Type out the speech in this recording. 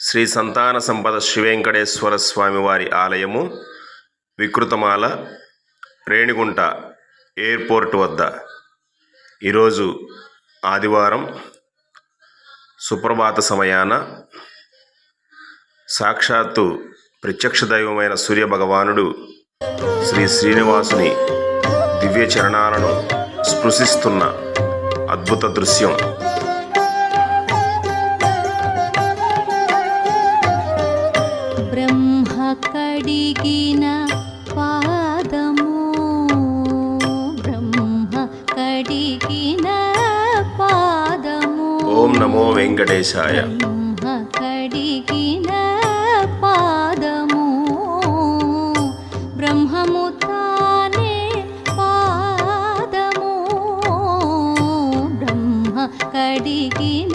శ్రీ సంతాన సంపద శ్రీ వెంకటేశ్వర స్వామి వారి ఆలయము, వికృతమాల, రేణిగుంట ఎయిర్పోర్ట్ వద్ద. ఈరోజు ఆదివారం సుప్రభాత సమయాన సాక్షాత్తు ప్రత్యక్ష దైవమైన సూర్య భగవానుడు శ్రీ శ్రీనివాసుని దివ్య చరణాలను స్పృశిస్తున్న అద్భుత దృశ్యం. బ్రహ్మ కడిగిన పాదము, బ్రహ్మ కడిగిన పాదము. ఓం నమో వెంకటేశాయ. బ్రహ్మ కడిగిన పాదము, బ్రహ్మము తానే పాదము, బ్రహ్మ కడిగిన